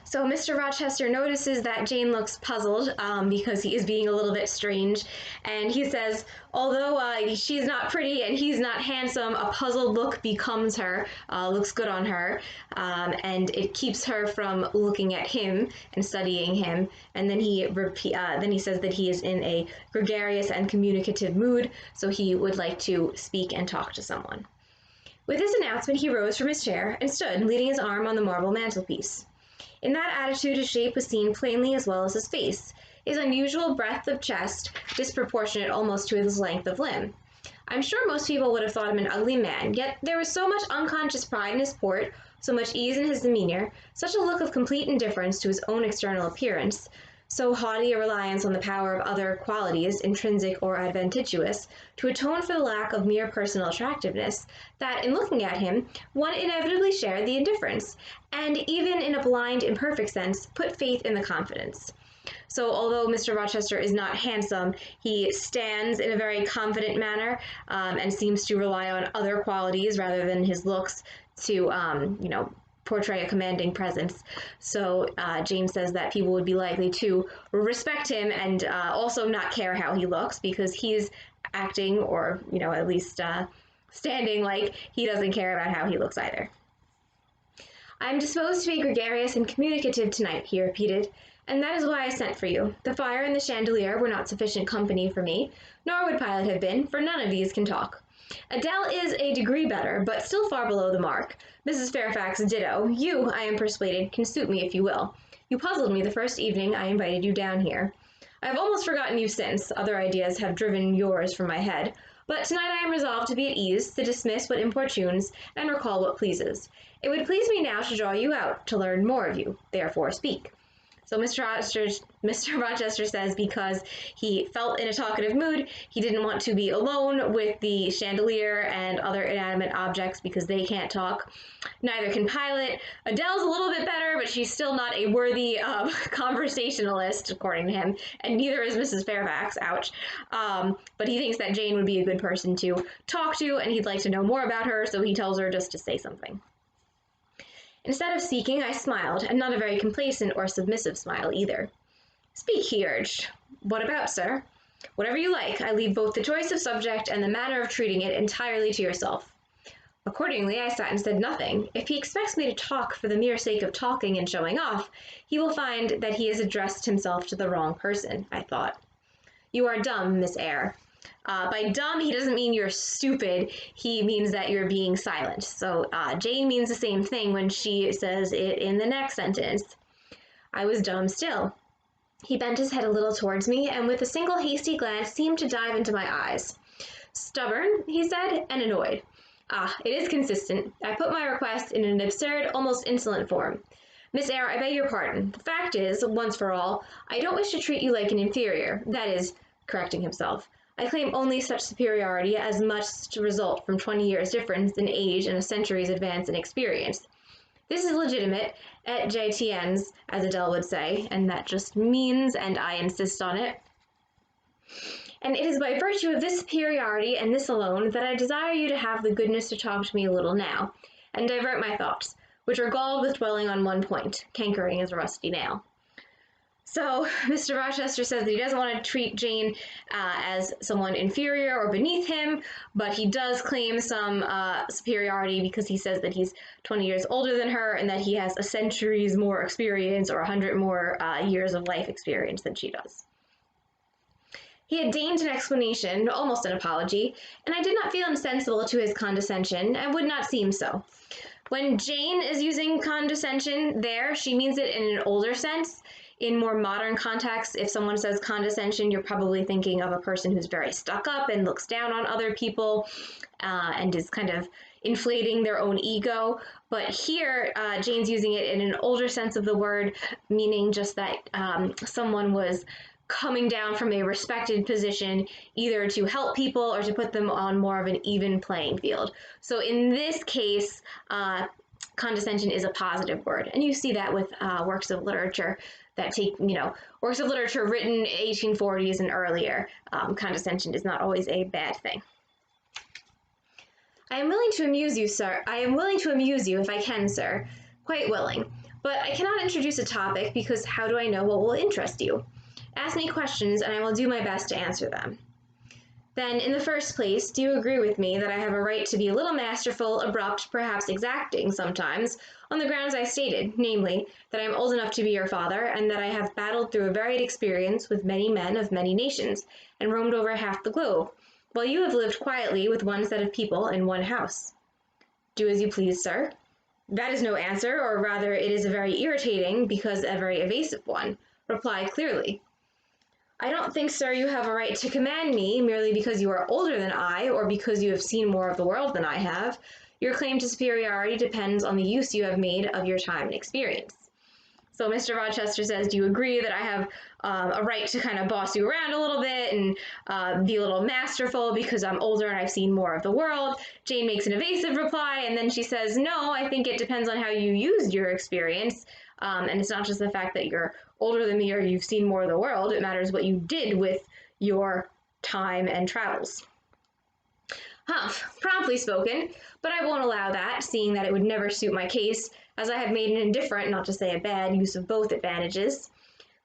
So Mr. Rochester notices that Jane looks puzzled because he is being a little bit strange, and he says, although she's not pretty and he's not handsome, a puzzled look becomes her, looks good on her, and it keeps her from looking at him and studying him. And then he says that he is in a gregarious and communicative mood, so he would like to speak and talk to someone. With this announcement, he rose from his chair and stood, leaning his arm on the marble mantelpiece. In that attitude, his shape was seen plainly as well as his face, his unusual breadth of chest disproportionate almost to his length of limb. I'm sure most people would have thought him an ugly man, yet there was so much unconscious pride in his port, so much ease in his demeanor, such a look of complete indifference to his own external appearance, so haughty a reliance on the power of other qualities, intrinsic or adventitious, to atone for the lack of mere personal attractiveness, that in looking at him, one inevitably shared the indifference, and even in a blind, imperfect sense, put faith in the confidence. So although Mr. Rochester is not handsome, he stands in a very confident manner and seems to rely on other qualities rather than his looks to, portray a commanding presence. So Jane says that people would be likely to respect him and also not care how he looks because he's acting or, at least standing like he doesn't care about how he looks either. I'm disposed to be gregarious and communicative tonight, he repeated, and that is why I sent for you. The fire and the chandelier were not sufficient company for me, nor would Pilot have been, for none of these can talk. Adele is a degree better, but still far below the mark. Mrs. Fairfax ditto. You, I am persuaded, can suit me if you will. You puzzled me the first evening I invited you down here. I have almost forgotten you since. Other ideas have driven yours from my head. But tonight I am resolved to be at ease, to dismiss what importunes, and recall what pleases. It would please me now to draw you out, to learn more of you. Therefore speak. So Mr. Rochester says because he felt in a talkative mood, he didn't want to be alone with the chandelier and other inanimate objects because they can't talk. Neither can Pilot. Adele's a little bit better, but she's still not a worthy conversationalist, according to him, and neither is Mrs. Fairfax, ouch. But he thinks that Jane would be a good person to talk to, and he'd like to know more about her, so he tells her just to say something. Instead of speaking, I smiled, and not a very complacent or submissive smile either. Speak, he urged. What about, sir? Whatever you like. I leave both the choice of subject and the manner of treating it entirely to yourself. Accordingly, I sat and said nothing. If he expects me to talk for the mere sake of talking and showing off, he will find that he has addressed himself to the wrong person, I thought. You are dumb, Miss Eyre. By dumb, he doesn't mean you're stupid, he means that you're being silent. So Jane means the same thing when she says it in the next sentence. I was dumb still. He bent his head a little towards me, and with a single hasty glance seemed to dive into my eyes. Stubborn, he said, and annoyed. It is consistent. I put my request in an absurd, almost insolent form. Miss Eyre, I beg your pardon. The fact is, once for all, I don't wish to treat you like an inferior, that is, correcting himself. I claim only such superiority as must result from 20 years' difference in age and a century's advance in experience. This is legitimate, et JTNs, as Adele would say, and that just means, and I insist on it. And it is by virtue of this superiority and this alone that I desire you to have the goodness to talk to me a little now, and divert my thoughts, which are galled with dwelling on one point, cankering as a rusty nail. So Mr. Rochester says that he doesn't want to treat Jane as someone inferior or beneath him, but he does claim some superiority because he says that he's 20 years older than her and that he has a century's more experience or 100 more years of life experience than she does. He had deigned an explanation, almost an apology, and I did not feel insensible to his condescension, and would not seem so. When Jane is using condescension there, she means it in an older sense. In more modern contexts, if someone says condescension, you're probably thinking of a person who's very stuck up and looks down on other people and is kind of inflating their own ego. But here, Jane's using it in an older sense of the word, meaning just that someone was coming down from a respected position, either to help people or to put them on more of an even playing field. So in this case, condescension is a positive word. And you see that with works of literature that take, works of literature written 1840s and earlier. Condescension is not always a bad thing. I am willing to amuse you, sir. I am willing to amuse you if I can, sir. Quite willing. But I cannot introduce a topic because how do I know what will interest you? Ask me questions and I will do my best to answer them. Then, in the first place, do you agree with me that I have a right to be a little masterful, abrupt, perhaps exacting sometimes, on the grounds I stated, namely, that I am old enough to be your father, and that I have battled through a varied experience with many men of many nations, and roamed over half the globe, while you have lived quietly with one set of people in one house? Do as you please, sir. That is no answer, or rather it is a very irritating, because a very evasive one. Reply clearly. I don't think, sir, you have a right to command me merely because you are older than I, or because you have seen more of the world than I have. Your claim to superiority depends on the use you have made of your time and experience. So Mr. Rochester says, do you agree that I have a right to kind of boss you around a little bit and be a little masterful because I'm older and I've seen more of the world? Jane makes an evasive reply, and then she says, no, I think it depends on how you used your experience. And it's not just the fact that you're older than me or you've seen more of the world. It matters what you did with your time and travels. Humph, promptly spoken, but I won't allow that, seeing that it would never suit my case, as I have made an indifferent, not to say a bad, use of both advantages.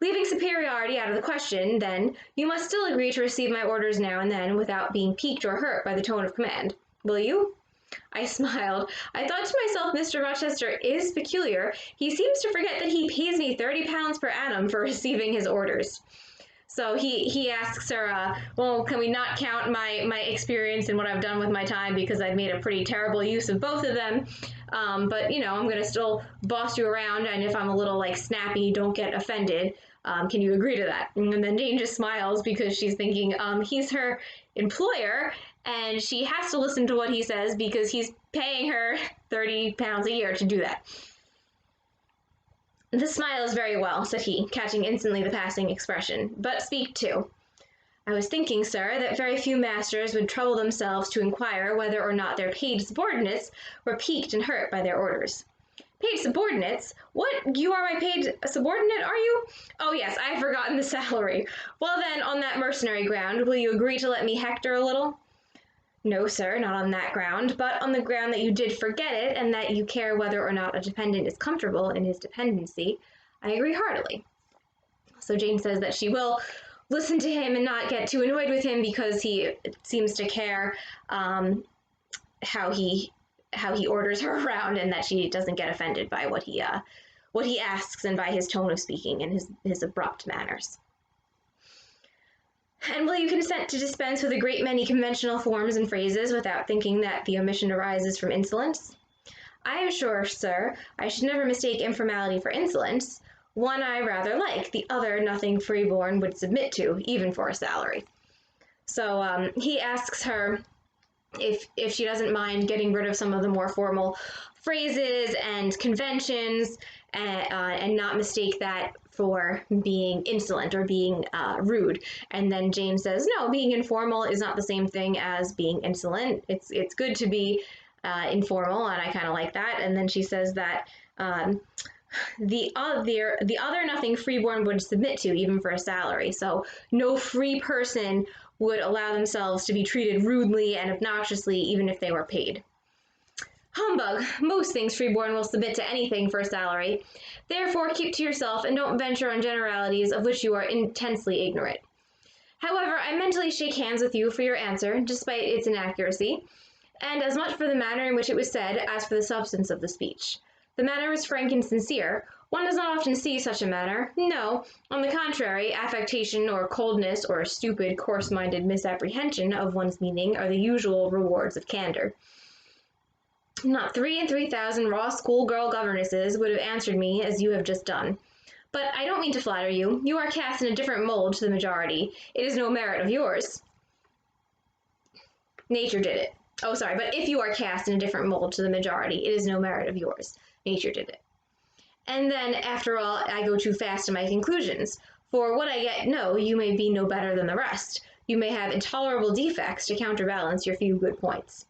Leaving superiority out of the question, then, you must still agree to receive my orders now and then without being piqued or hurt by the tone of command. Will you? I smiled. I thought to myself, Mr. Rochester is peculiar. He seems to forget that he pays me £30 per annum for receiving his orders. So he asks her, well, can we not count my experience and what I've done with my time because I've made a pretty terrible use of both of them. But, you know, I'm going to still boss you around, and if I'm a little, like, snappy, don't get offended. Can you agree to that? And then Jane just smiles because she's thinking he's her employer, and she has to listen to what he says because he's paying her £30 a year to do that. The smile is very well, said he, catching instantly the passing expression, but speak too. I was thinking, sir, that very few masters would trouble themselves to inquire whether or not their paid subordinates were piqued and hurt by their orders. Paid subordinates? What? You are my paid subordinate, are you? Oh yes, I have forgotten the salary. Well then, on that mercenary ground, will you agree to let me hector a little? No, sir, not on that ground, but on the ground that you did forget it, and that you care whether or not a dependent is comfortable in his dependency. I agree heartily. So Jane says that she will listen to him and not get too annoyed with him because he seems to care how he orders her around, and that she doesn't get offended by what he asks and by his tone of speaking and his abrupt manners. And will you consent to dispense with a great many conventional forms and phrases without thinking that the omission arises from insolence? I am sure, sir, I should never mistake informality for insolence. One I rather like, the other nothing freeborn would submit to, even for a salary. So he asks her if she doesn't mind getting rid of some of the more formal phrases and conventions and not mistake that for being insolent or being rude. And then Jane says, no, being informal is not the same thing as being insolent. It's good to be informal, and I kind of like that. And then she says that the other nothing freeborn would submit to, even for a salary. So no free person would allow themselves to be treated rudely and obnoxiously, even if they were paid. Humbug! Most things freeborn will submit to anything for a salary. Therefore, keep to yourself and don't venture on generalities of which you are intensely ignorant. However, I mentally shake hands with you for your answer, despite its inaccuracy, and as much for the manner in which it was said as for the substance of the speech. The manner was frank and sincere. One does not often see such a manner. No, on the contrary, affectation or coldness or a stupid, coarse-minded misapprehension of one's meaning are the usual rewards of candor. Not 3 in 3,000 raw schoolgirl governesses would have answered me as you have just done. But I don't mean to flatter you. You are cast in a different mold to the majority. It is no merit of yours. Nature did it. Oh, sorry, but if you are cast in a different mold to the majority, it is no merit of yours. Nature did it. And then, after all, I go too fast in my conclusions. For what I yet know, you may be no better than the rest. You may have intolerable defects to counterbalance your few good points.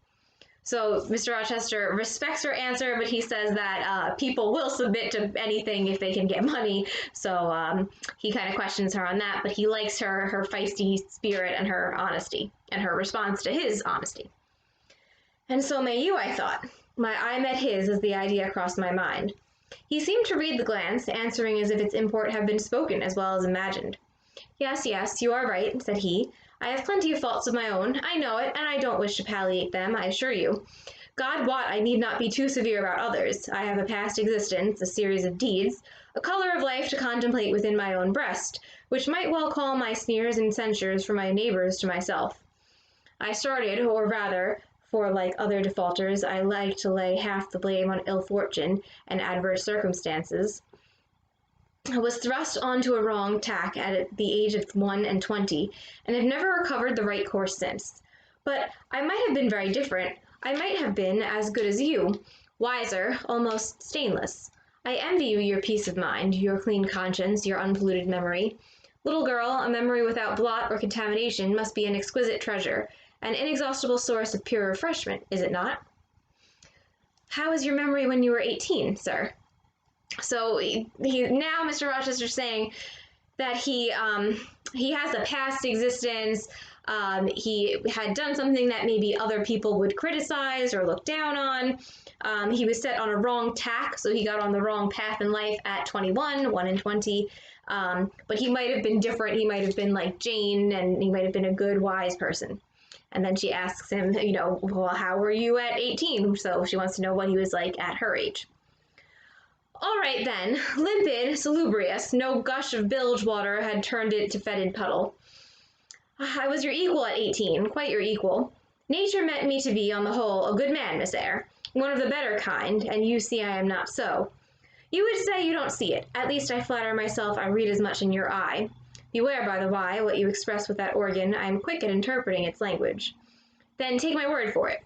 So Mr. Rochester respects her answer, but he says that people will submit to anything if they can get money. So he kind of questions her on that, but he likes her feisty spirit and her honesty, and her response to his honesty. And so may you, I thought. My eye met his as the idea crossed my mind. He seemed to read the glance, answering as if its import had been spoken as well as imagined. Yes, yes, you are right, said he. I have plenty of faults of my own, I know it, and I don't wish to palliate them, I assure you. God wot I need not be too severe about others. I have a past existence, a series of deeds, a color of life to contemplate within my own breast, which might well call my sneers and censures from my neighbors to myself. I started, or rather, for like other defaulters, I like to lay half the blame on ill fortune and adverse circumstances. I was thrust onto a wrong tack at the age of 21, and have never recovered the right course since. But I might have been very different. I might have been as good as you, wiser, almost stainless. I envy you your peace of mind, your clean conscience, your unpolluted memory. Little girl, a memory without blot or contamination must be an exquisite treasure, an inexhaustible source of pure refreshment, is it not? How is your memory when you were 18, sir? So now Mr. Rochester's saying that he has a past existence. He had done something that maybe other people would criticize or look down on. He was set on a wrong tack, so he got on the wrong path in life at 21, 1 and 20. But he might have been different. He might have been like Jane, and he might have been a good, wise person. And then she asks him, well, how were you at 18? So she wants to know what he was like at her age. All right then, limpid, salubrious, no gush of bilge water had turned it to fetid puddle. I was your equal at 18, quite your equal. Nature meant me to be, on the whole, a good man, Miss Eyre, one of the better kind, and you see I am not so. You would say you don't see it, at least I flatter myself I read as much in your eye. Beware, by the by, what you express with that organ, I am quick at interpreting its language. Then take my word for it.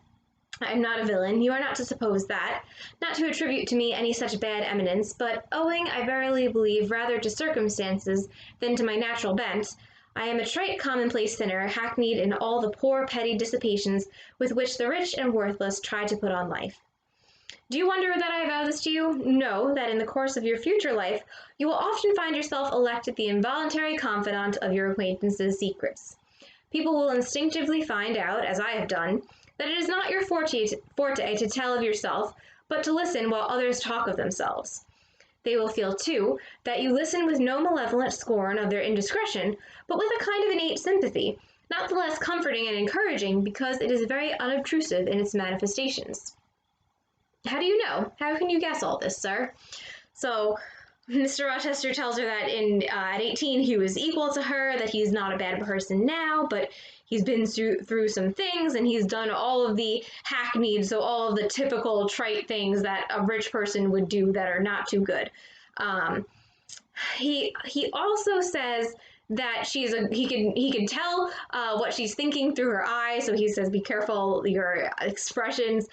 I am not a villain, you are not to suppose that, not to attribute to me any such bad eminence, but owing, I verily believe, rather to circumstances than to my natural bent, I am a trite commonplace sinner, hackneyed in all the poor petty dissipations with which the rich and worthless try to put on life. Do you wonder that I vow this to you? Know that in the course of your future life, you will often find yourself elected the involuntary confidant of your acquaintances' secrets. People will instinctively find out, as I have done, that it is not your forte to tell of yourself, but to listen while others talk of themselves. They will feel, too, that you listen with no malevolent scorn of their indiscretion, but with a kind of innate sympathy, not the less comforting and encouraging because it is very unobtrusive in its manifestations. How do you know? How can you guess all this, sir? So Mr. Rochester tells her that at 18 he was equal to her, that he's not a bad person now, but he's been through some things, and he's done all of the hackneyed, so all of the typical trite things that a rich person would do that are not too good. He also says that he can tell what she's thinking through her eyes, so he says, be careful your expressions.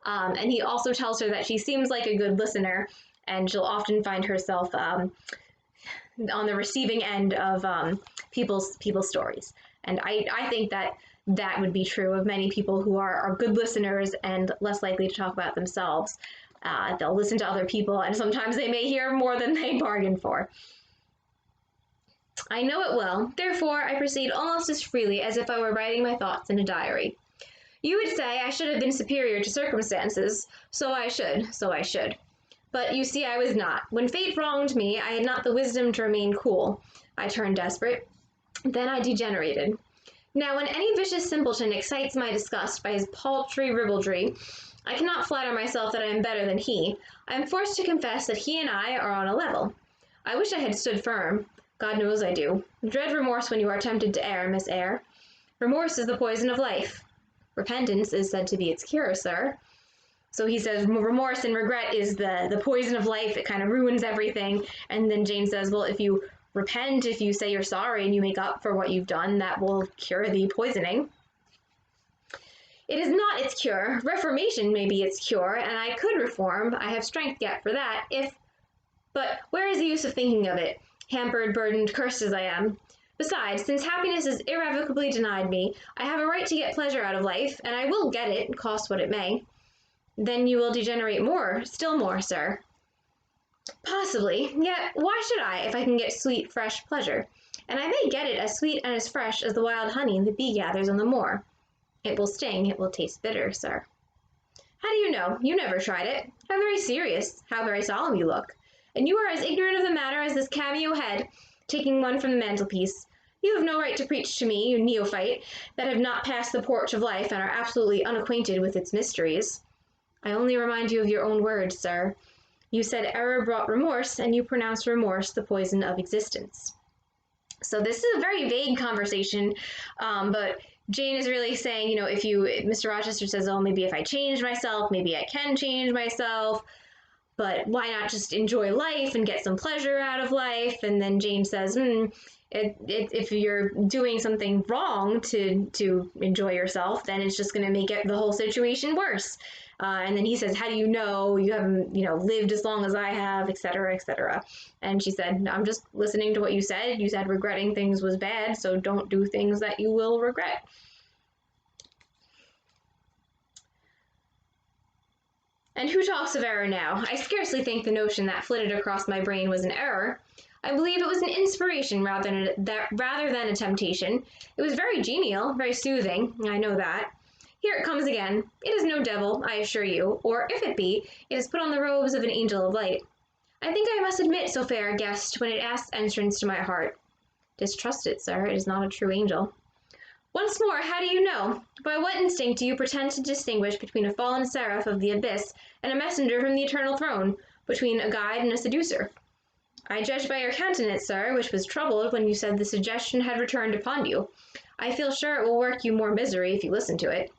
And he also tells her that she seems like a good listener, and she'll often find herself on the receiving end of people's stories. And I think that would be true of many people who are good listeners and less likely to talk about themselves. They'll listen to other people, and sometimes they may hear more than they bargained for. I know it well, therefore I proceed almost as freely as if I were writing my thoughts in a diary. You would say I should have been superior to circumstances, so I should. But you see I was not. When fate wronged me, I had not the wisdom to remain cool. I turned desperate. Then I degenerated. Now when any vicious simpleton excites my disgust by his paltry ribaldry, I cannot flatter myself that I am better than he. I am forced to confess that he and I are on a level. I wish I had stood firm. God knows I do. Dread remorse when you are tempted to err, Miss Eyre. Remorse is the poison of life. Repentance is said to be its cure, sir. So he says remorse and regret is the poison of life. It kind of ruins everything. And then Jane says, well, if you repent, if you say you're sorry and you make up for what you've done, that will cure the poisoning. It is not its cure. Reformation may be its cure, and I could reform. I have strength yet for that, but where is the use of thinking of it, hampered, burdened, cursed as I am? Besides, since happiness is irrevocably denied me, I have a right to get pleasure out of life, and I will get it, cost what it may. Then you will degenerate more, still more, sir. Possibly, yet why should I, if I can get sweet, fresh pleasure? And I may get it as sweet and as fresh as the wild honey the bee gathers on the moor. It will sting, it will taste bitter, sir. How do you know? You never tried it. How very serious, how very solemn you look. And you are as ignorant of the matter as this cameo head, taking one from the mantelpiece. You have no right to preach to me, you neophyte, that have not passed the porch of life and are absolutely unacquainted with its mysteries. I only remind you of your own words, sir. You said error brought remorse, and you pronounce remorse the poison of existence. So this is a very vague conversation, but Jane is really saying, Mr. Rochester says, oh, maybe if I change myself, maybe I can change myself, but why not just enjoy life and get some pleasure out of life? And then Jane says, if you're doing something wrong to enjoy yourself, then it's just going to make the whole situation worse. And then he says, how do you know you haven't, lived as long as I have, et cetera, et cetera. And she said, I'm just listening to what you said. You said regretting things was bad, so don't do things that you will regret. And who talks of error now? I scarcely think the notion that flitted across my brain was an error. I believe it was an inspiration rather than a temptation. It was very genial, very soothing, I know that. Here it comes again. It is no devil, I assure you, or if it be, it has put on the robes of an angel of light. I think I must admit so fair a guest when it asks entrance to my heart. Distrust it, sir, it is not a true angel. Once more, how do you know? By what instinct do you pretend to distinguish between a fallen seraph of the abyss and a messenger from the eternal throne, between a guide and a seducer? I judge by your countenance, sir, which was troubled when you said the suggestion had returned upon you. I feel sure it will work you more misery if you listen to it.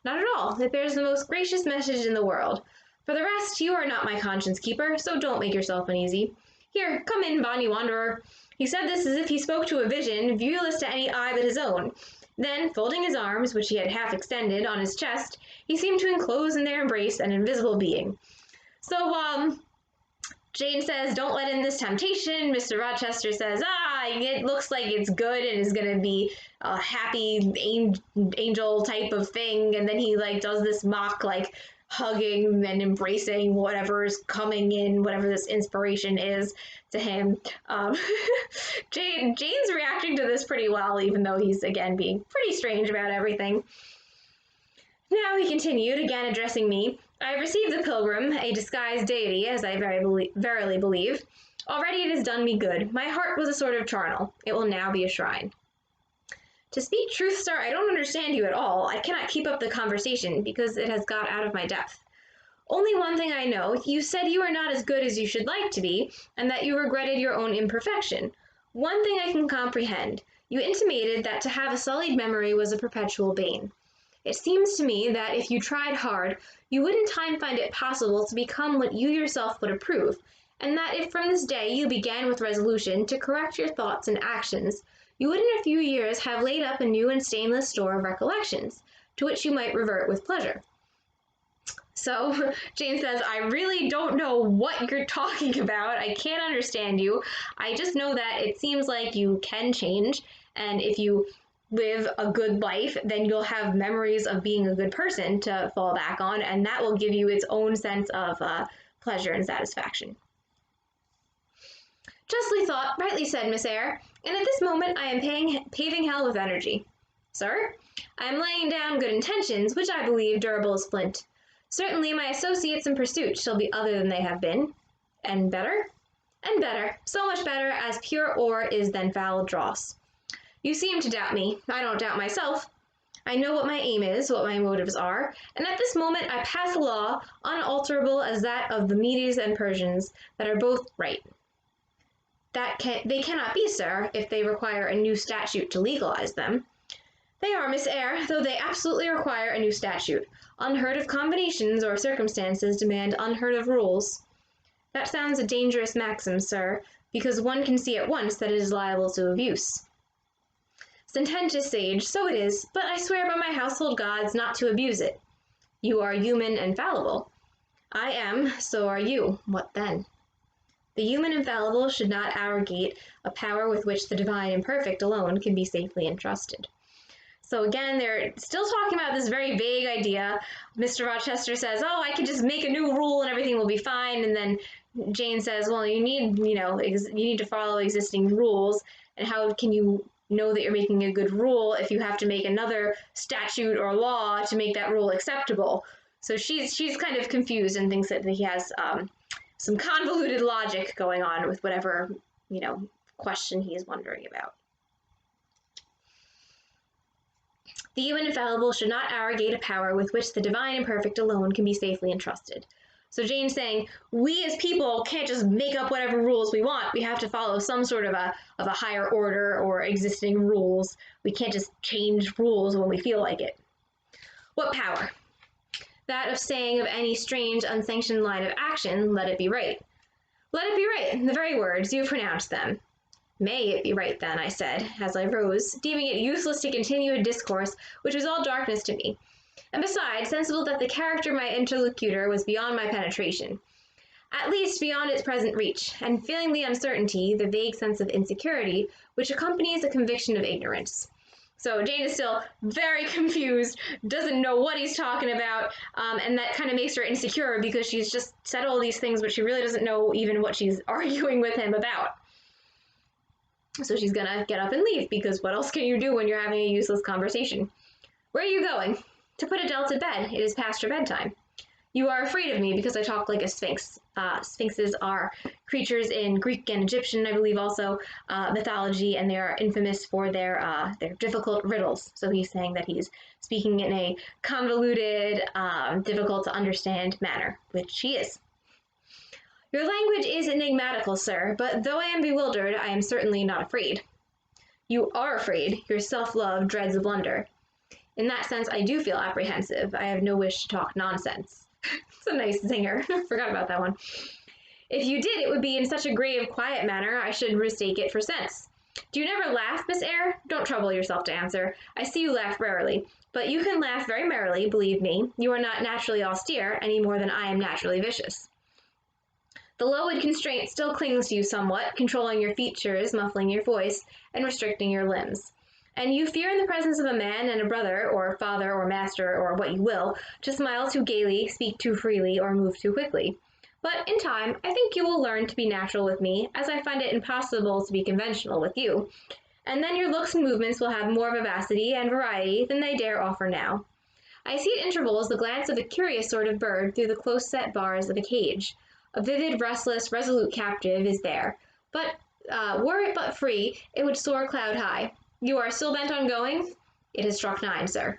Not at all. It bears the most gracious message in the world. For the rest, you are not my conscience keeper, so don't make yourself uneasy. Here, come in, bonny wanderer. He said this as if he spoke to a vision, viewless to any eye but his own. Then, folding his arms, which he had half extended, on his chest, he seemed to enclose in their embrace an invisible being. So, Jane says, don't let in this temptation. Mr. Rochester says, it looks like it's good and is going to be a happy angel type of thing. And then he, does this mock, hugging and embracing whatever is coming in, whatever this inspiration is to him. Jane's reacting to this pretty well, even though he's, again, being pretty strange about everything. Now he continued, again addressing me, I have received the pilgrim, a disguised deity, as I verily believe. Already it has done me good. My heart was a sort of charnel. It will now be a shrine. To speak truth, sir, I don't understand you at all. I cannot keep up the conversation, because it has got out of my depth. Only one thing I know. You said you are not as good as you should like to be, and that you regretted your own imperfection. One thing I can comprehend. You intimated that to have a sullied memory was a perpetual bane. It seems to me that if you tried hard, you would in time find it possible to become what you yourself would approve, and that if from this day you began with resolution to correct your thoughts and actions, you would in a few years have laid up a new and stainless store of recollections, to which you might revert with pleasure. So Jane says, I really don't know what you're talking about. I can't understand you. I just know that it seems like you can change, and if you live a good life, then you'll have memories of being a good person to fall back on, and that will give you its own sense of pleasure and satisfaction. Justly thought, rightly said, Miss Eyre, and at this moment I am paving hell with energy. Sir, I am laying down good intentions, which I believe durable as flint. Certainly my associates in pursuit shall be other than they have been. And better? And better, so much better, as pure ore is than foul dross. You seem to doubt me. I don't doubt myself. I know what my aim is, what my motives are, and at this moment I pass a law unalterable as that of the Medes and Persians, that are both right. They cannot be, sir, if they require a new statute to legalize them. They are, Miss Eyre, though they absolutely require a new statute. Unheard of combinations or circumstances demand unheard of rules. That sounds a dangerous maxim, sir, because one can see at once that it is liable to abuse. Sententious sage, so it is, but I swear by my household gods not to abuse it. You are human and fallible. I am, so are you. What then? The human infallible should not arrogate a power with which the divine imperfect alone can be safely entrusted. So again, they're still talking about this very vague idea. Mr. Rochester says, oh, I can just make a new rule and everything will be fine. And then Jane says, well, you need to follow existing rules. And how can you know that you're making a good rule if you have to make another statute or law to make that rule acceptable? So she's kind of confused and thinks that he has some convoluted logic going on with whatever, question he is wondering about. The human infallible should not arrogate a power with which the divine and perfect alone can be safely entrusted. So Jane's saying, we as people can't just make up whatever rules we want. We have to follow some sort of a higher order or existing rules. We can't just change rules when we feel like it. What power? That of saying of any strange, unsanctioned line of action, let it be right. Let it be right, the very words, you have pronounced them. May it be right then, I said, as I rose, deeming it useless to continue a discourse which was all darkness to me, and besides, sensible that the character of my interlocutor was beyond my penetration, at least beyond its present reach, and feeling the uncertainty, the vague sense of insecurity, which accompanies a conviction of ignorance. So Jane is still very confused, doesn't know what he's talking about, and that kind of makes her insecure because she's just said all these things, but she really doesn't know even what she's arguing with him about. So she's gonna get up and leave, because what else can you do when you're having a useless conversation? Where are you going? To put Adele to bed. It is past your bedtime. You are afraid of me because I talk like a sphinx. Sphinxes are creatures in Greek and Egyptian, I believe, also mythology, and they are infamous for their difficult riddles. So he's saying that he's speaking in a convoluted, difficult to understand manner, which he is. Your language is enigmatical, sir, but though I am bewildered, I am certainly not afraid. You are afraid. Your self-love dreads a blunder. In that sense, I do feel apprehensive. I have no wish to talk nonsense. It's a nice zinger. Forgot about that one. If you did, it would be in such a grave, quiet manner, I should mistake it for sense. Do you never laugh, Miss Eyre? Don't trouble yourself to answer. I see you laugh rarely, but you can laugh very merrily, believe me. You are not naturally austere, any more than I am naturally vicious. The lowered constraint still clings to you somewhat, controlling your features, muffling your voice, and restricting your limbs. And you fear in the presence of a man and a brother, or father, or master, or what you will, to smile too gaily, speak too freely, or move too quickly. But in time, I think you will learn to be natural with me, as I find it impossible to be conventional with you. And then your looks and movements will have more vivacity and variety than they dare offer now. I see at intervals the glance of a curious sort of bird through the close-set bars of a cage. A vivid, restless, resolute captive is there, but were it but free, it would soar cloud-high. You are still bent on going? It has struck 9, sir.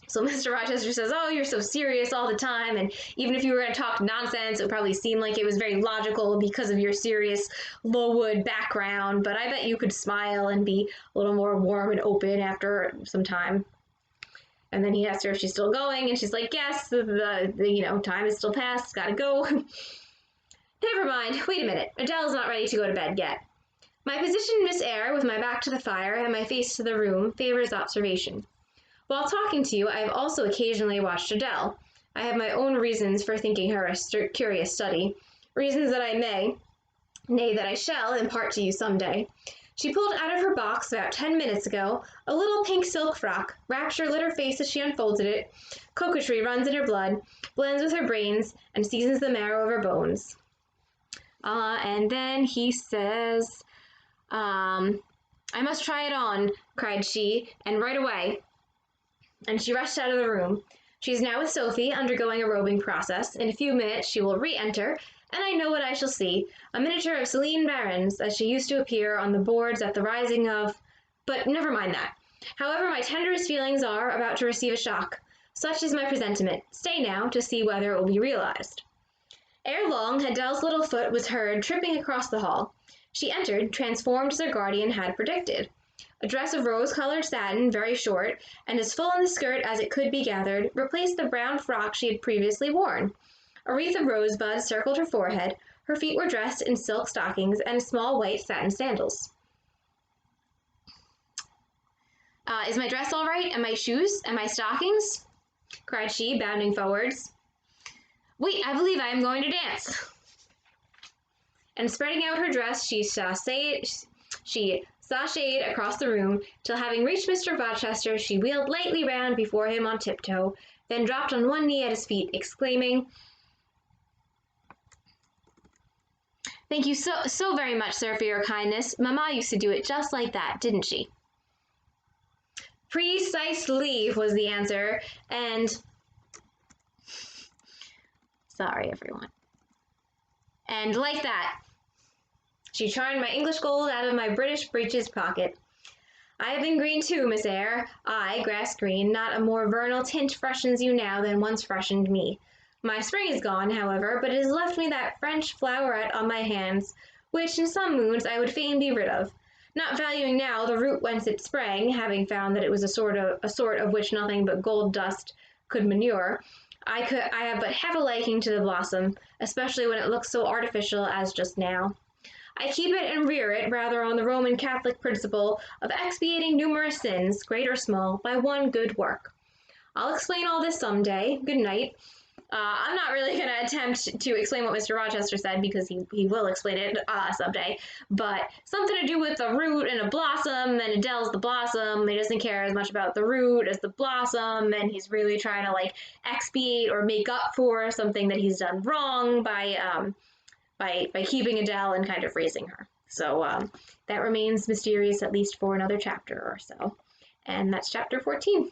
So Mr. Rochester says, oh, you're so serious all the time, and even if you were going to talk nonsense, it would probably seem like it was very logical because of your serious Lowood background, but I bet you could smile and be a little more warm and open after some time. And then he asks her if she's still going, and she's like, yes, the time is still past, gotta go. Never mind, wait a minute, Adele's not ready to go to bed yet. My position, Miss Eyre, with my back to the fire and my face to the room, favors observation. While talking to you, I have also occasionally watched Adele. I have my own reasons for thinking her a curious study, reasons that I may, nay, that I shall, impart to you some day. She pulled out of her box about 10 minutes ago a little pink silk frock. Rapture lit her face as she unfolded it. Coquetry runs in her blood, blends with her brains, and seasons the marrow of her bones. And then he says, I must try it on, cried she, and right away. And she rushed out of the room. She is now with Sophie, undergoing a robing process. In a few minutes she will re-enter, and I know what I shall see, a miniature of Celine Barons, as she used to appear on the boards at the rising of... But never mind that. However, my tenderest feelings are about to receive a shock. Such is my presentiment. Stay now, to see whether it will be realized. Ere long, Adele's little foot was heard tripping across the hall. She entered, transformed as her guardian had predicted. A dress of rose-colored satin, very short, and as full in the skirt as it could be gathered, replaced the brown frock she had previously worn. A wreath of rosebuds circled her forehead. Her feet were dressed in silk stockings and small white satin sandals. Is my dress all right? And my shoes? And my stockings? Cried she, bounding forwards. Wait, I believe I am going to dance. And spreading out her dress, she sashayed across the room, till having reached Mr. Rochester, she wheeled lightly round before him on tiptoe, then dropped on one knee at his feet, exclaiming, "Thank you so very much, sir, for your kindness. Mamma used to do it just like that, didn't she?" "Precisely," was the answer, and Sorry, everyone. And like that, she charmed my English gold out of my British breeches pocket. I have been green too, Miss Eyre. I, grass green, not a more vernal tint freshens you now than once freshened me. My spring is gone, however, but it has left me that French floweret on my hands, which in some moons I would fain be rid of, not valuing now the root whence it sprang, having found that it was a sort of which nothing but gold dust could manure. I have but half a liking to the blossom, especially when it looks so artificial as just now. I keep it and rear it rather on the Roman Catholic principle of expiating numerous sins, great or small, by one good work. I'll explain all this some day. Good night. I'm not really going to attempt to explain what Mr. Rochester said because he will explain it someday, but something to do with the root and a blossom, and Adele's the blossom. He doesn't care as much about the root as the blossom, and he's really trying to like expiate or make up for something that he's done wrong by keeping Adele and kind of raising her. So that remains mysterious at least for another chapter or so. And that's chapter 14.